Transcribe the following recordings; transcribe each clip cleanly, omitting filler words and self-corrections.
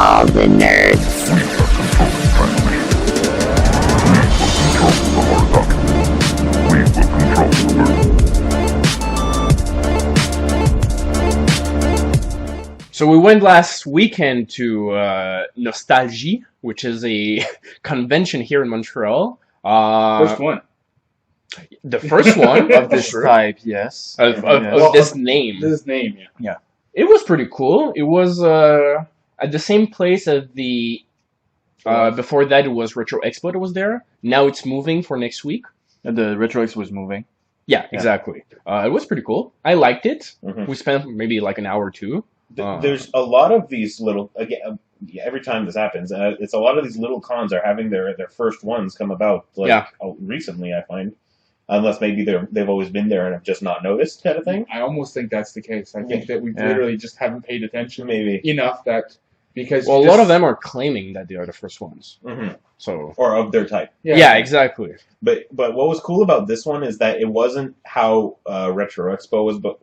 all the nerds. So we went last weekend to Nostalgie, which is a convention here in Montreal. First one. The first one Of this type, yes. of this name. This name, yeah. It was pretty cool. It was at the same place as the before that it was Retro Expo that was there. Now it's moving for next week. The Retro Expo was moving. Yeah, exactly. It was pretty cool. I liked it. Mhm. We spent maybe like an hour or two. There's a lot of these little, again, every time this happens, it's a lot of these little cons are having their first ones come about recently, I find. Unless maybe they've always been there and have just not noticed, kind of thing. I almost think that's the case. I think that we literally just haven't paid attention Maybe. enough that because Well, a lot of them are claiming that they are the first ones. Mm-hmm. So Or of their type. yeah, exactly. But what was cool about this one is that it wasn't how Retro Expo was, but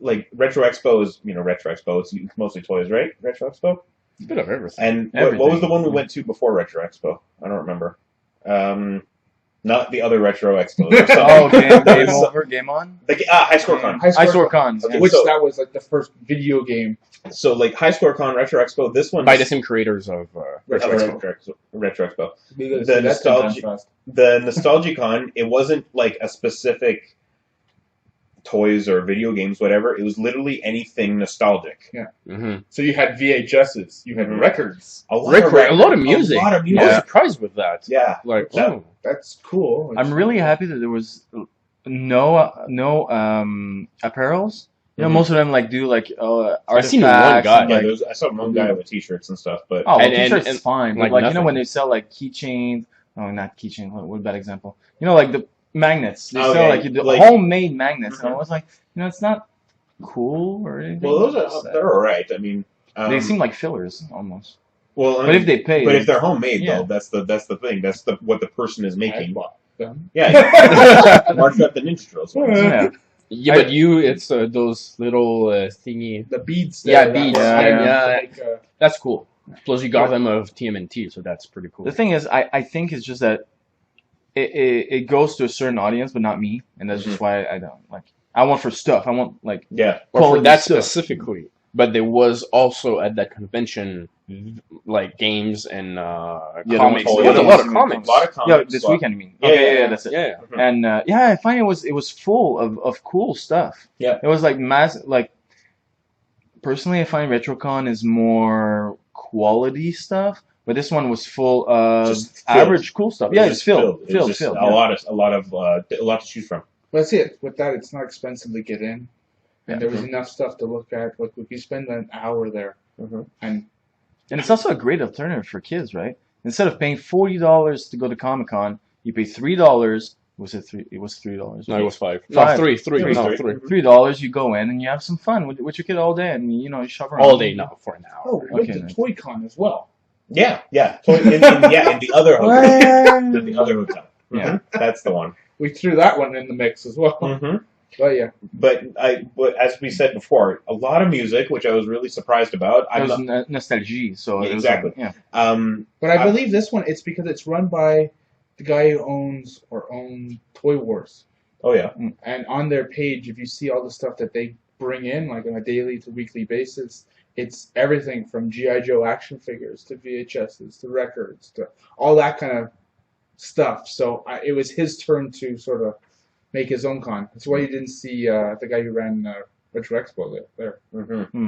like Retro Expo is, Retro Expo, it's mostly toys, right? Retro Expo? It's a bit of everything. And what was the one we went to before Retro Expo? I don't remember. Not the other Retro Expo. Oh, game over, game on? High Score Con. High Score Cons. Okay. Which So- that was like the first video game. So like High Score Con, Retro Expo, this one By the same creators of Retro Expo. Retro Expo. Because The that's nostalgia- fast. The Nostalgie Con, it wasn't like a specific toys or video games, whatever. It was literally anything nostalgic. Mm-hmm. So you had VHSs, you had Mhm. records. A lot of A lot of music. A lot of I music. was surprised with that. Yeah. Like, That- oh. That's cool. I'm really happy that there was no apparels. You know, Mhm. most of them do I've seen one artifacts guy. and, Yeah, like, I saw one guy with t-shirts and stuff, but oh, well, and- t-shirts and- is fine. like But nothing. when they sell keychains, no, not keychain. What a bad example. Like the magnets. They Oh, sell yeah, the like- homemade magnets, and I Mhm. was like, it's not cool or anything. well, those It's, they're all right. I mean, they seem like fillers almost. well, I But mean, if they pay, but if they're homemade Yeah. though, that's the thing. That's what the person is I making. bought them. Yeah, Mark got the Ninja Turtles ones. yeah. Yeah, but it's those little thingy. The beads. Yeah, there, that beads. were Yeah. like, That's cool. Plus, you got them of TMNT, so that's pretty cool. The thing is, I think it's just that it goes to a certain audience, but not me, and that's just why I don't like. I want for stuff. I want Yeah, or for quality that stuff. specifically. But there was also at that convention like games and the comics. ones- There was a the lot ones- of comics. a lot of Yeah, comics. this lot- weekend, I mean. Yeah, Okay, yeah, that's it. Yeah. Mhm. And I find it was full of cool stuff. Yeah. It was personally, I find RetroCon is more quality stuff, but this one was full of Just filled. average cool stuff. It Yeah, was it's just filled. It was just Filled. a lot to choose from. That's it. With that, it's not expensive to get in. Yeah. And there was enough stuff to look at. Like, if you spend an hour there, Mhm. and And it's also a great alternative for kids, right? Instead of paying $40 to go to Comic Con, you pay $3. Was it three? It was $3. No, it was five. Five. No, three. It was No, three. three. $3. You go in and you have some fun with your kid all day, and you shop around All day, no, for an hour. we went Okay, to then. Toy Con as well. Yeah. In the other hotel. In the other hotel. Yeah. Mhm. That's the one. We threw that one in the mix as well. Mm-hmm. But yeah, But as we said before, a lot of music, which I was really surprised about. It was nostalgie, so Yeah, it was exactly. yeah. but I believe this one, it's because it's run by the guy who owned Toy Wars. Oh yeah. And on their page, if you see all the stuff that they bring in, like on a daily to weekly basis, it's everything from G.I. Joe action figures to VHSs to records to all that kind of stuff. So it was his turn to sort of make his own con. That's why you didn't see the guy who ran Retro Expo there. Mm-hmm.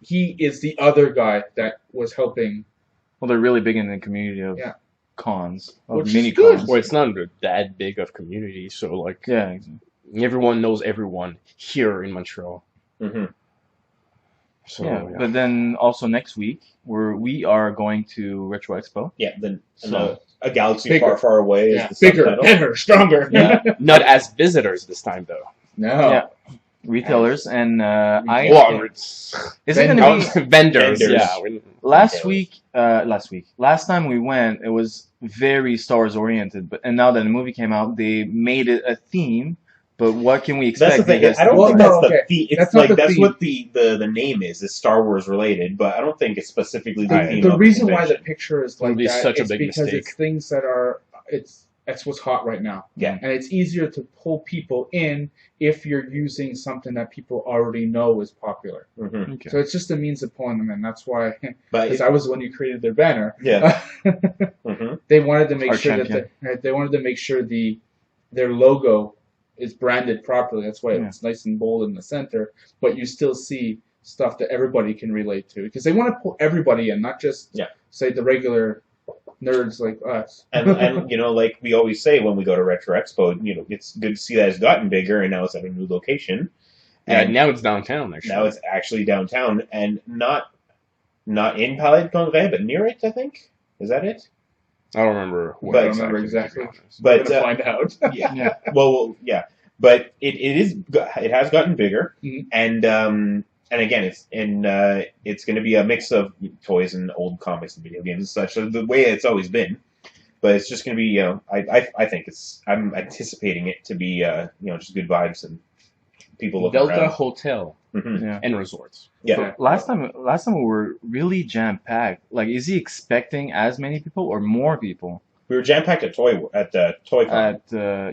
He is the other guy that was helping. Well, they're really big in the community of Yeah. cons, of Which is mini good. cons. Well, it's not that big of community, so like Yeah, exactly. everyone knows everyone here in Montreal. Mm-hmm. So yeah. But then also next week, we are going to Retro Expo. Yeah. Then So- a galaxy Bigger. far, far away Yeah, is the bigger, subtitle. better, stronger. Yeah. not as visitors this time though. No. Yeah. Retailers and Well, it's is it gonna be vendors. Vendors. Yeah. last time we went, it was very Star Wars oriented, and now that the movie came out, they made it a theme But what can we That's expect? the thing. Because- I don't Well, think no, that's okay. the theme. It's That's not like the that's theme. what the name is Star Wars related, but I don't think it's specifically the theme. The of reason the why the convention. picture is It would like be that such a is big because mistake. it's things that are that's what's hot right now. Yeah. And it's easier to pull people in if you're using something that people already know is popular. Mhm. Okay. So it's just a means of pulling them in. That's why, But because I was the one who created their banner. yeah, hmm They wanted to make Our sure champion. that they wanted to make sure their logo is branded properly. That's why Yeah. it's nice and bold in the center. But you still see stuff that everybody can relate to because they want to pull everybody in, not just say the regular nerds like us. and like we always say when we go to Retro Expo, it's good to see that it's gotten bigger and now it's at a new location. Yeah, And now it's downtown. Actually, now it's actually downtown and not in Palais de Congrès, but near it. I think is that it? I don't remember. But- Where I don't remember to be exactly. honest. But I'm gonna find out. yeah, Yeah. well, yeah, but it has gotten bigger, Mhm. and again, it's going to be a mix of toys and old comics and video games and such. So the way it's always been, but it's just going to be, I think I'm anticipating it to be, just good vibes and people looking Delta around. Hotel Mhm. Yeah. and Resorts. Yeah. Last time we were really jam packed. Like, is he expecting as many people or more people? We were jam packed at ToyCon.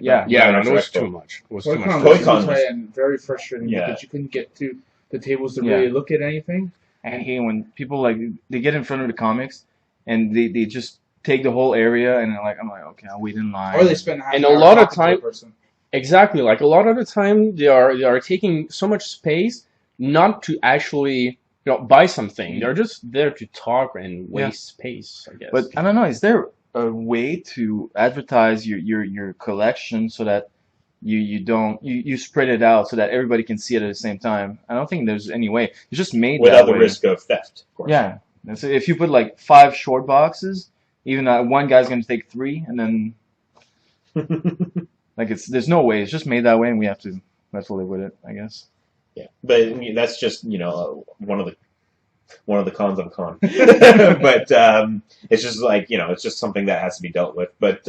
Yeah, no, Retro it was Expo. too much. It was too Toy-Con much. was Toy-Con was- and very frustrating Yeah. because you couldn't get to the tables to Yeah. really look at anything. I hate when people they get in front of the comics and they just take the whole area and I'm like, okay, I'll wait in line. Or they spend half And an a hour lot of talking to the time- person. Exactly. Like a lot of the time, they are taking so much space not to actually buy something. They're just there to talk and waste space. I guess. But I don't know. Is there a way to advertise your collection so that you spread it out so that everybody can see it at the same time? I don't think there's any way. It's just made Without that the way. risk of theft, of course. Yeah. And so if you put like 5 short boxes, even one guy's going to take 3, and then there's no way. It's just made that way, and we have to live with it, I guess. Yeah, but I mean, that's just one of the cons of a con. But it's just like it's just something that has to be dealt with. But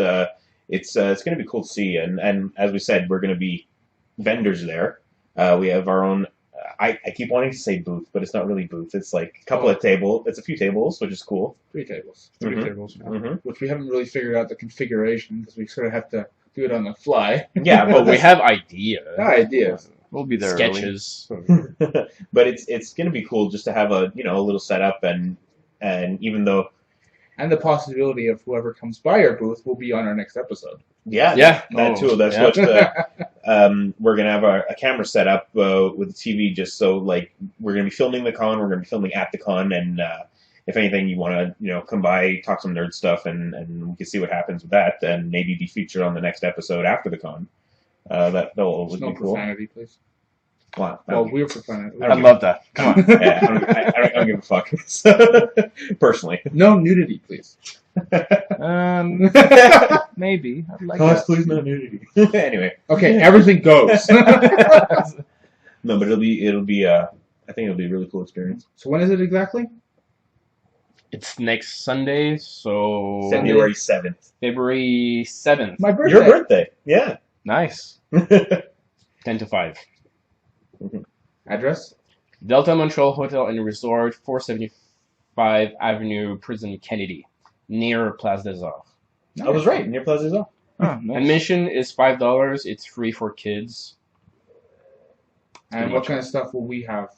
it's going to be cool to see, and as we said, we're going to be vendors there. We have our own. I keep wanting to say booth, but it's not really booth. It's like a couple of tables. It's a few tables, which is cool. 3 tables. Three Mhm. tables. hmm Which we haven't really figured out the configuration because we sort of have to do it on the fly. Yeah, But we have ideas. Ideas. We'll be there early. Sketches. but it's going to be cool just to have a a little setup and even though And the possibility of whoever comes by our booth will be on our next episode. Yeah. that too. That's yeah. what we're gonna have a camera set up with the TV just so like we're gonna be filming the con. We're gonna be filming at the con, and if anything you want to come by, talk some nerd stuff, and we can see what happens with that, and maybe be featured on the next episode after the con. That'll always No be cool. profanity, please. Wow. Well, we're profanity. I love that. Come on. Yeah, I don't give a fuck. Personally. No nudity, please. Maybe. I'd like Cause that. please no nudity. Anyway. Okay, everything goes. No, but it'll be I think it'll be a really cool experience. So when is it exactly? It's next Sunday, so February 7th. February 7th, My birthday. Your birthday. Yeah. Nice. 10 to 5. Address? Delta Montreal Hotel and Resort, 475 Avenue Président Kennedy, near Place des Arts. I was right, near Plaza Zone. Oh, nice. Admission is $5. It's free for kids. And what kind of stuff will we have?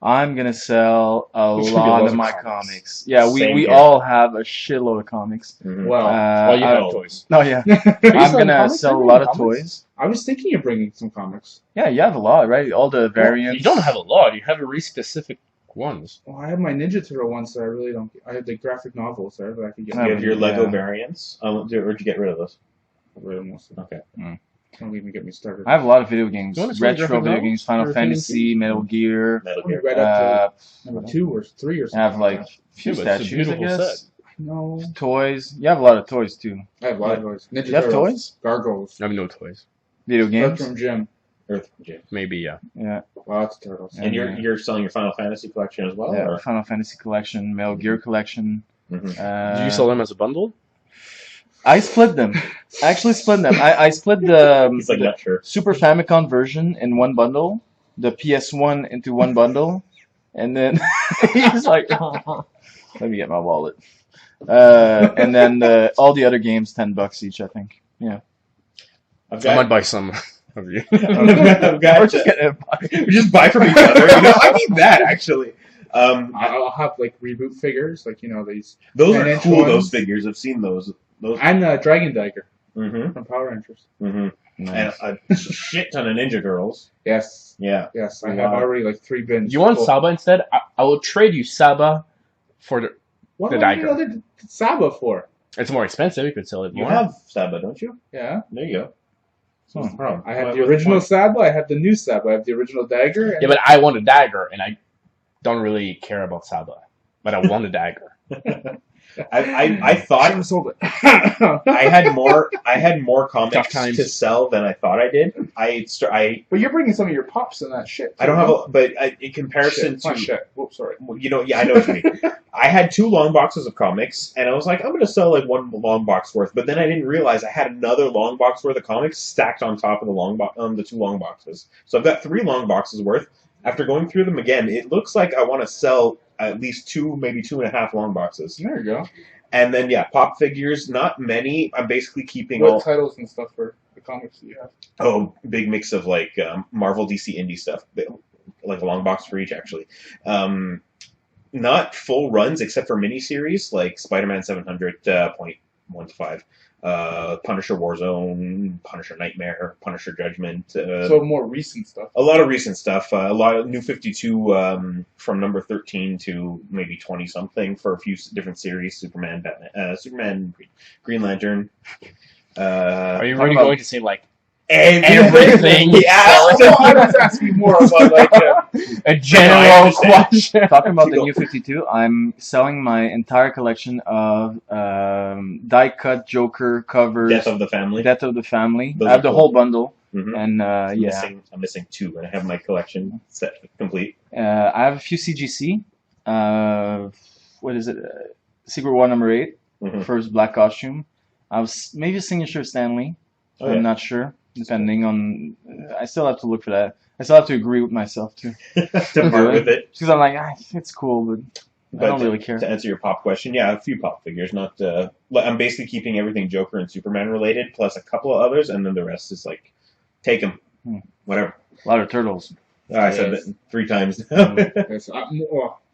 I'm gonna sell a Which could be lot lots of of my comics. comics. Yeah, Same we here. all have a shitload of comics. Mhm. Well, Well, you have oh. toys. No, yeah. Are you I'm selling gonna comics? sell Are a you lot of bringing comics? toys. I was thinking of bringing some comics. Yeah, you have a lot, right? All the variants. You don't have a lot. You have very specific ones. Well, I have my Ninja Turtle ones that I really don't. I have the graphic novels there that I could get. You have your Lego Yeah. variants. Where'd you get rid of those? Rid of most of them. Okay. Don't even get me started. I have a lot of video games. You wanna see Retro graphic video novels? games, Final You're Fantasy, Metal Gear. Metal I only Gear. read up Uh, to number 2 or 3 or I something. have like a few Yeah, but it's a statues, I beautiful guess. No, Toys. You have a lot of toys too. I have a lot of toys. Ninja You have Turtles, toys? Gargoyles, I have no toys. Video games. Earthworm Jim, Earth Jim. Maybe, yeah. Yeah. lots of turtles. And you're selling your Final Fantasy collection as well? Yeah. Or? Final Fantasy collection, Metal Gear collection. Mhm. Uh, Do you sell them as a bundle? I split them. I actually split them. I split the, He's like, not sure. Super Famicom version in one bundle, the PS1 into one bundle, and then he's like, let me get my wallet. And then all the other games, $10 each, I think. Yeah. I might buy some of you. I've got Or just get we just buy from each other. You know, I need that actually. I'll have like reboot figures, like these. Those are 10-inch cool. ones. Those figures. I've seen those. And Dragon Dagger Mm-hmm. from Power Rangers. Mm-hmm. Nice. And a shit ton of Ninja Girls. Yes. Yeah. Yes, I Wow. have already like 3 bins. You want full. Saba instead? I will trade you Saba for the. What the do I need Dagger. other Saba for? It's more expensive. You could sell it You more. have Saba, don't you? Yeah. There you go. So what's the problem? I have What- the what's original point? Saba. I have the new Saba. I have the original Dagger. Yeah, but I want a dagger, and I don't really care about Saba. But I want a dagger. I thought I sold it. I had more Tough comics times. to sell than I thought I did. But you're bringing some of your pops in that shit. I don't have a, but in comparison shit. Not to, shit. Whoops, sorry. you know, yeah, I know what you mean. I had 2 long boxes of comics, and I was like, I'm gonna sell like 1 long box worth. But then I didn't realize I had another long box worth of comics stacked on top of the 2 long boxes. So I've got 3 long boxes worth. After going through them again, it looks like I want to sell at least 2, maybe 2.5 long boxes. There you go. And then pop figures, not many. I'm basically keeping What all titles and stuff for the comics that you have? big mix of like Marvel, DC, indie stuff, like a long box for each actually. Not full runs except for miniseries like Spider-Man 700.1 to 5, Punisher Warzone, Punisher Nightmare, Punisher Judgment. So more recent stuff. A lot of recent stuff. A lot of New 52 from number 13 to maybe 20 something for a few different series. Superman, Batman, Superman, Green Lantern. Are you talking really about- going to say like Everything. you Yeah. I was asking more about like. a I general understand. question? Talking about the Go. New 52, I'm selling my entire collection of die-cut Joker covers, Death of the Family. Death of the Family. Those I have are the cool. whole bundle, Mhm. and I'm missing 2, and I have my collection set complete. I have a few CGC. What is it? Secret War number 8, Mhm. first black costume. I was maybe a signature of Stanley. Oh, I'm yeah. not sure, depending on. I still have to look for that. I still have to agree with myself too, to part with it. because I'm like, it's cool, but I don't to, really care. To answer your pop question, yeah, a few pop figures. Not. I'm basically keeping everything Joker and Superman related, plus a couple of others, and then the rest is like, take them, whatever. A lot of turtles. I said Yes. that 3 times now. Yes, a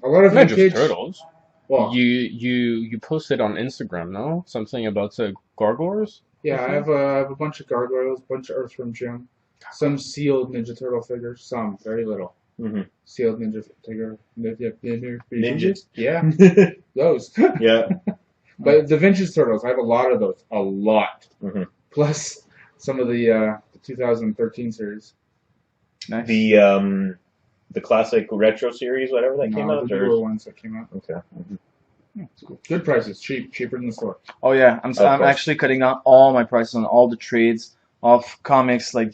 lot of Not just vintage. turtles. Well, You posted on Instagram, no? Something about gargoyles? yeah, I have a bunch of gargoyles, a bunch of Earthworm Jim, some sealed Ninja Turtle figures, some very little Mhm. sealed Ninja Turtle Ninjas? Yeah, those. Yeah. But the vintage turtles, I have a lot of those, a lot. Mhm. Plus some of the 2013 series. Nice. The classic retro series, whatever that came No, out. the Or... newer ones that came out. Okay. Good prices, cheaper than the store. Oh yeah, I'm course. actually cutting down all my prices on all the trades of comics. Like,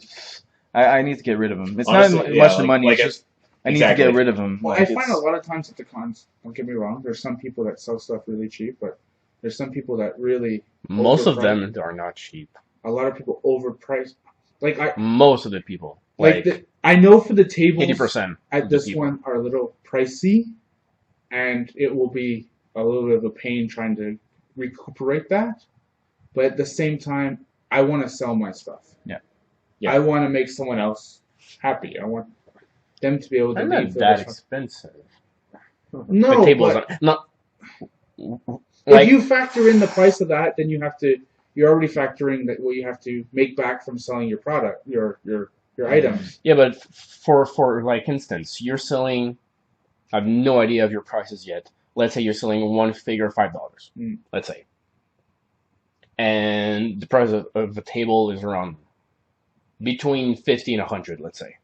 I need to get rid of them. It's Honestly, not yeah, much the like- money. like It's a- just I need exactly. to get rid of them. Well, Like, I find it's- a lot of times at the cons, don't get me wrong, there's some people that sell stuff really cheap, but there's some people that really, Most of Overpriced. them are not cheap. a lot of people overprice. Like Most of the people. I know for the tables 80%. at of the this people. one are a little pricey, and it will be a little bit of a pain trying to recuperate that. But at the same time, I want to sell my stuff. Yeah. Yeah. I want to make someone else happy. I want them to be able to They're leave not their that restaurant. expensive. No, the tables but are not. if Like, you factor in the price of that, then you're already factoring that what you have to make back from selling your product, your items. yeah, but for like instance, you're selling. I have no idea of your prices yet. Let's say you're selling one figure $5. Mm. Let's say, and the price of a table is around between 50 and 100. Let's say.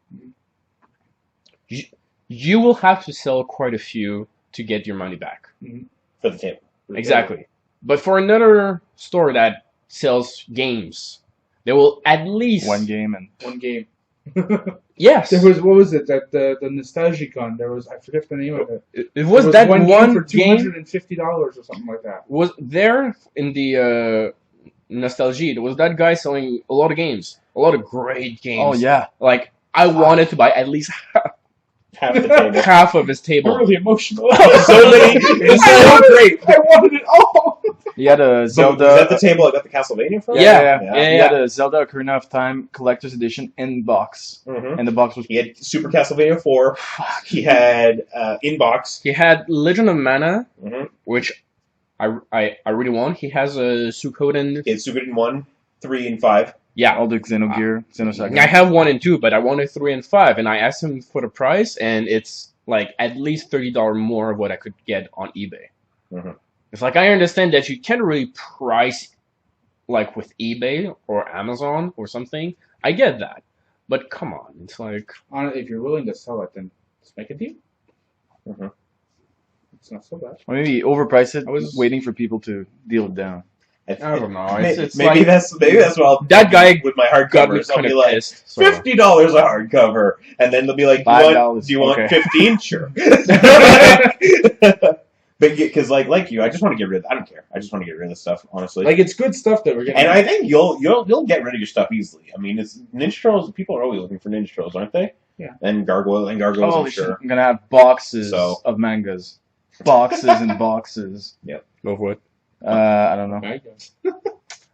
You will have to sell quite a few to get your money back. For the table. Exactly. But for another store that sells games, they will at least one game and One game. Yes. There was what was it that the Nostalgie Con? There was I forget the name of it. It was There that one one game for game $250 or something like that. was there in the Nostalgie. There was that guy selling a lot of games, a lot of great games. Oh yeah. Like I wanted to buy at least Half the table. half of his I'm table. really emotional. So many. It's so great. I wanted it all. He had a So, was Zelda. that the table I got the Castlevania from? Yeah. He had a Zelda Ocarina of Time collector's edition in box, Mhm. and the box was He had Super Castlevania 4. He had Inbox. He had Legend of Mana, Mm-hmm. which I really want. He has a Suikoden. He had Suikoden 1, 3, and 5. Yeah, all the Xenogear, Xenosaga. I have 1 and 2, but I wanted 3 and 5, and I asked him for the price, and it's like at least $30 more of what I could get on eBay. Mhm. It's like I understand that you can't really price like with eBay or Amazon or something. I get that, but come on, it's like Honestly, if you're willing to sell it, then let's make a deal. Mhm. It's not so bad. Or maybe overprice it. I was- waiting for people to deal it down. I don't know. It's maybe like- that's what I'll that guy with my got me hardcovers. I'll kind be of like pissed. So. $50 a hardcover, and then they'll be like, $5, "Do you want okay. 15? Sure." But because like you, I just want to get rid. I don't care. I just want to get rid of this stuff, honestly. Like it's good stuff that we're getting. And I think you'll get rid of your stuff easily. I mean, it's Ninja Turtles. People are always looking for Ninja Turtles, aren't they? Yeah. And Gargoyles, I'm Holy shit! sure. I'm gonna have boxes So- of mangas, boxes and boxes. Go for it. I don't know.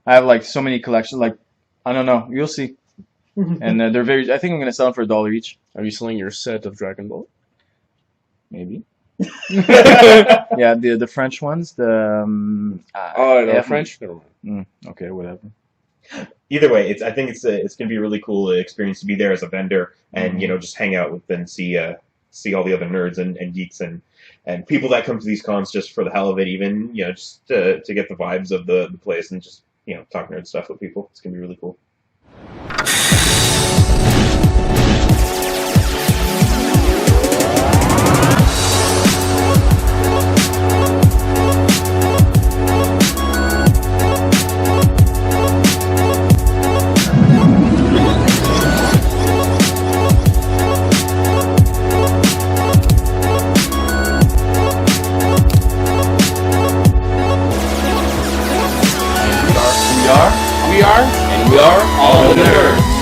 I have like so many collections. Like I don't know. You'll see. And they're very. I think I'm gonna sell them for $1 each. Are you selling your set of Dragon Ball? Maybe. Yeah, the French ones. The Oh, no, yeah, French. Never mind. Okay, whatever. Either way, I think it's gonna be a really cool experience to be there as a vendor and Mm-hmm. just hang out with and see all the other nerds and geeks and people that come to these cons just for the hell of it, even just to get the vibes of the place and just talk nerd stuff with people. It's gonna be really cool. We are, and we are all the nerds.